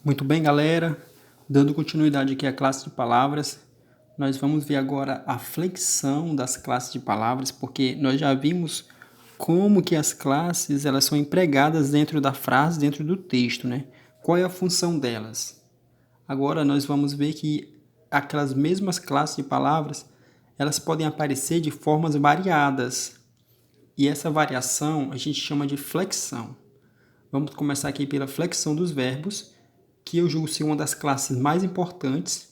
Muito bem, galera. Dando continuidade aqui à classe de palavras, nós vamos ver agora a flexão das classes de palavras, porque nós já vimos como que as classes elas são empregadas dentro da frase, dentro do texto, né? Qual é a função delas? Agora nós vamos ver que aquelas mesmas classes de palavras, elas podem aparecer de formas variadas. E essa variação a gente chama de flexão. Vamos começar aqui pela flexão dos verbos, que eu julgo ser uma das classes mais importantes,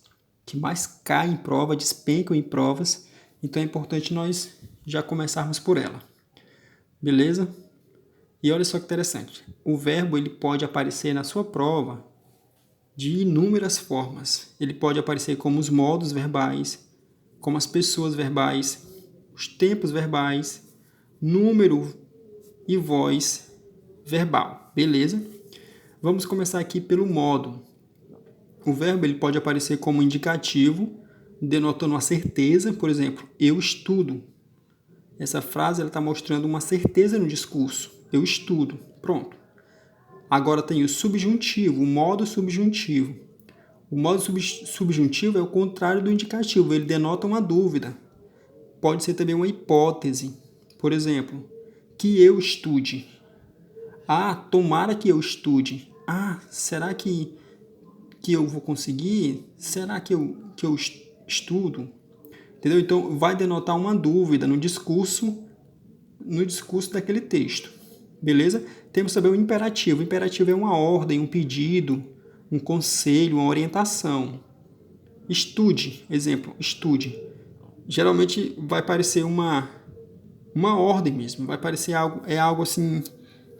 que mais cai em prova, despencam em provas, então é importante nós já começarmos por ela. Beleza? E olha só que interessante, o verbo ele pode aparecer na sua prova de inúmeras formas. Ele pode aparecer como os modos verbais, como as pessoas verbais, os tempos verbais, número e voz verbal. Beleza? Vamos começar aqui pelo modo. O verbo ele pode aparecer como indicativo, denotando uma certeza. Por exemplo, eu estudo. Essa frase está mostrando uma certeza no discurso. Eu estudo. Pronto. Agora tem o subjuntivo, o modo subjuntivo. O modo subjuntivo é o contrário do indicativo, ele denota uma dúvida. Pode ser também uma hipótese. Por exemplo, que eu estude. Ah, tomara que eu estude. Ah, será que eu vou conseguir? Será que eu estudo? Entendeu? Então, vai denotar uma dúvida no discurso daquele texto. Beleza? Temos também o imperativo. O imperativo é uma ordem, um pedido, um conselho, uma orientação. Estude, exemplo, estude. Geralmente vai parecer uma ordem mesmo, vai parecer algo assim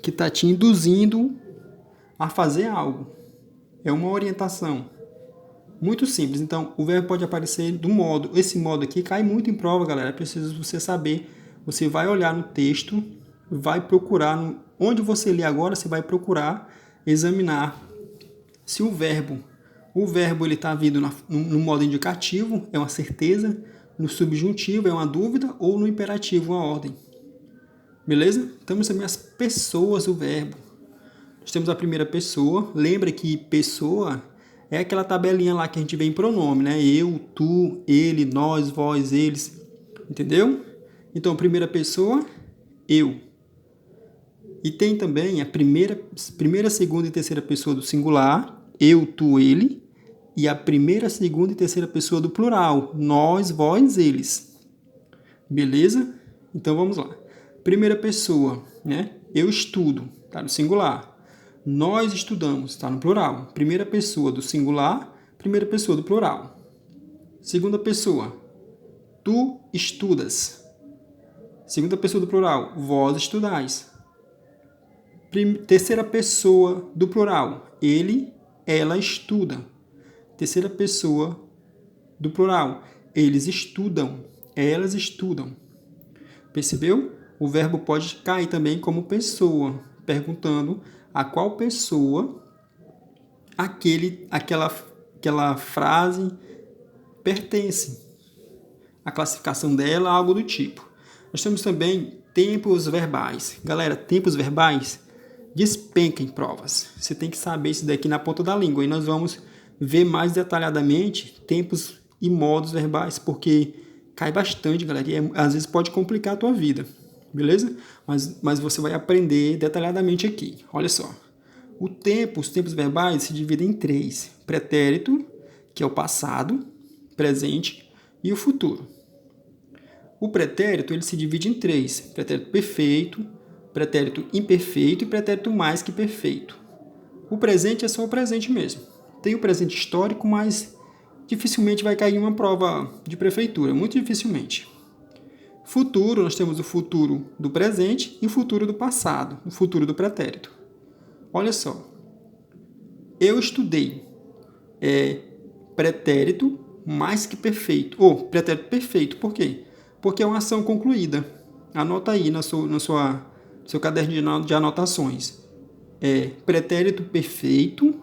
que está te induzindo a fazer algo. É uma orientação. Muito simples. Então, o verbo pode aparecer do modo. Esse modo aqui cai muito em prova, galera. É preciso você saber. Você vai olhar no texto, vai procurar. Onde você lê agora, você vai procurar examinar se o verbo ele está vindo no modo indicativo, é uma certeza, no subjuntivo é uma dúvida ou no imperativo uma ordem. Beleza? Temos também as pessoas do verbo. Nós temos a primeira pessoa. Lembra que pessoa é aquela tabelinha lá que a gente vê em pronome, né? Eu, tu, ele, nós, vós, eles. Entendeu? Então, primeira pessoa, eu. E tem também a primeira, segunda e terceira pessoa do singular, eu, tu, ele. E a primeira, segunda e terceira pessoa do plural, nós, vós, eles. Beleza? Então, vamos lá. Primeira pessoa, né? Eu estudo, tá no singular. Nós estudamos, está no plural. Primeira pessoa do singular, primeira pessoa do plural. Segunda pessoa, tu estudas. Segunda pessoa do plural, vós estudais. Terceira pessoa do plural, ele, ela estuda. Terceira pessoa do plural, eles estudam, elas estudam. Percebeu? O verbo pode cair também como pessoa, perguntando a qual pessoa aquela frase pertence. A classificação dela, algo do tipo. Nós temos também tempos verbais. Galera, tempos verbais despenca em provas. Você tem que saber isso daqui na ponta da língua. E nós vamos ver mais detalhadamente tempos e modos verbais, porque cai bastante, galera, e às vezes pode complicar a tua vida. Beleza? Mas você vai aprender detalhadamente aqui. Olha só. Os tempos verbais se dividem em 3. Pretérito, que é o passado, presente e o futuro. O pretérito ele se divide em 3. Pretérito perfeito, pretérito imperfeito e pretérito mais que perfeito. O presente é só o presente mesmo. Tem o presente histórico, mas dificilmente vai cair em uma prova de prefeitura. Muito dificilmente. Futuro, nós temos o futuro do presente e o futuro do passado, o futuro do pretérito. Olha só. Eu estudei. É pretérito mais que perfeito. Ou pretérito perfeito. Por quê? Porque é uma ação concluída. Anota aí no seu caderno de anotações. Pretérito perfeito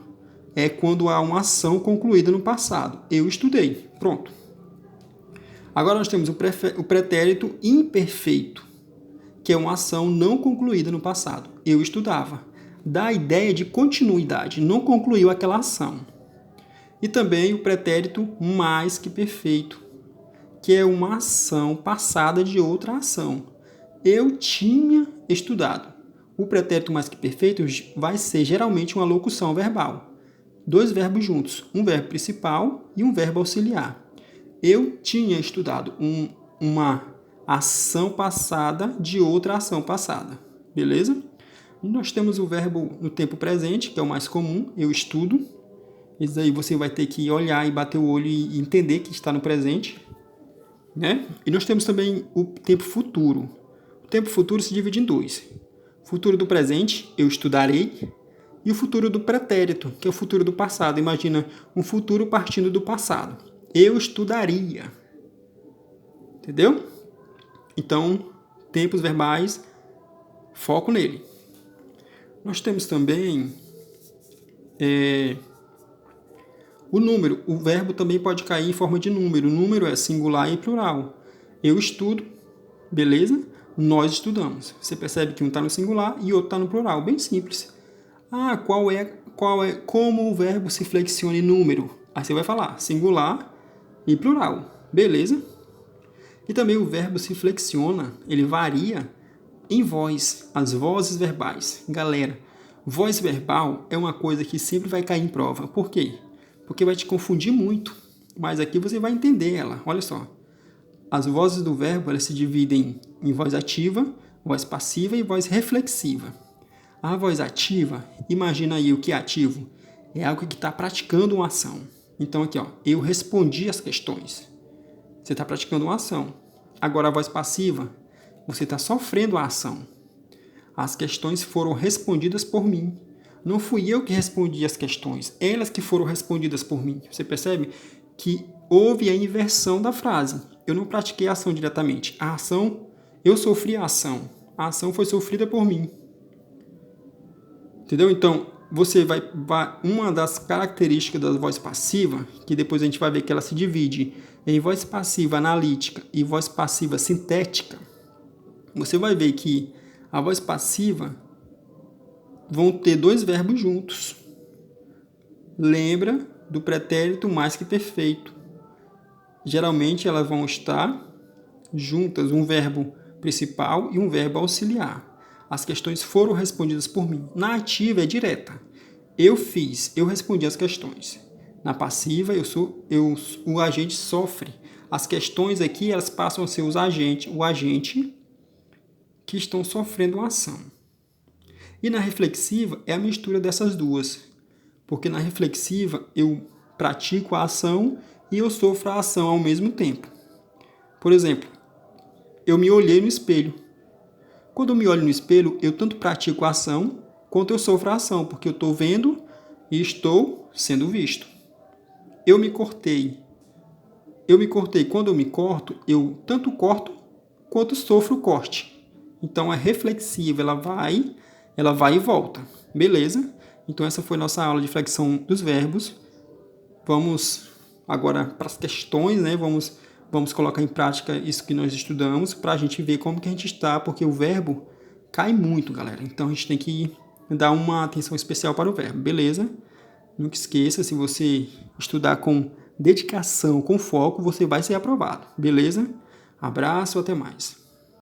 é quando há uma ação concluída no passado. Eu estudei. Pronto. Agora nós temos o pretérito imperfeito, que é uma ação não concluída no passado. Eu estudava. dá a ideia de continuidade, não concluiu aquela ação. E também o pretérito mais que perfeito, que é uma ação passada de outra ação. Eu tinha estudado. O pretérito mais que perfeito vai ser geralmente uma locução verbal. Dois verbos juntos, um verbo principal e um verbo auxiliar. Eu tinha estudado uma ação passada de outra ação passada. Beleza? E nós temos o verbo no tempo presente, que é o mais comum, eu estudo. Isso aí você vai ter que olhar e bater o olho e entender que está no presente. Né? E nós temos também o tempo futuro. O tempo futuro se divide em dois. Futuro do presente, eu estudarei. E o futuro do pretérito, que é o futuro do passado. Imagina um futuro partindo do passado. Eu estudaria. Entendeu? Então, tempos verbais, foco nele. Nós temos também o número. O verbo também pode cair em forma de número. O número é singular e plural. Eu estudo, beleza? Nós estudamos. Você percebe que um está no singular e o outro está no plural. Bem simples. Como o verbo se flexiona em número? Aí você vai falar singular e plural. Beleza? E também o verbo se flexiona, ele varia em voz, as vozes verbais. Galera, voz verbal é uma coisa que sempre vai cair em prova. Por quê? Porque vai te confundir muito. Mas aqui você vai entender ela. Olha só. As vozes do verbo elas se dividem em voz ativa, voz passiva e voz reflexiva. A voz ativa, imagina aí o que é ativo. É algo que está praticando uma ação. Então aqui, ó, eu respondi as questões. Você está praticando uma ação. Agora a voz passiva, você está sofrendo a ação. As questões foram respondidas por mim. Não fui eu que respondi as questões, elas que foram respondidas por mim. Você percebe que houve a inversão da frase. Eu não pratiquei a ação diretamente. A ação, eu sofri a ação. A ação foi sofrida por mim. Entendeu? Então, uma das características da voz passiva, que depois a gente vai ver que ela se divide em voz passiva analítica e voz passiva sintética, você vai ver que a voz passiva vão ter dois verbos juntos. Lembra do pretérito mais que perfeito. Geralmente elas vão estar juntas, um verbo principal e um verbo auxiliar. As questões foram respondidas por mim. Na ativa é direta. Eu fiz, eu respondi as questões. Na passiva, o agente sofre. As questões aqui, elas passam a ser o agente que estão sofrendo uma ação. E na reflexiva é a mistura dessas duas. Porque na reflexiva eu pratico a ação e eu sofro a ação ao mesmo tempo. Por exemplo, eu me olhei no espelho. Quando eu me olho no espelho, eu tanto pratico a ação, quanto eu sofro a ação, porque eu estou vendo e estou sendo visto. Eu me cortei. Quando eu me corto, eu tanto corto, quanto sofro o corte. Então, é reflexiva, ela vai e volta. Beleza? Então, essa foi nossa aula de flexão dos verbos. Vamos agora para as questões, né? Vamos colocar em prática isso que nós estudamos para a gente ver como que a gente está, porque o verbo cai muito, galera. Então, a gente tem que dar uma atenção especial para o verbo, beleza? Nunca esqueça, se você estudar com dedicação, com foco, você vai ser aprovado, beleza? Abraço, até mais.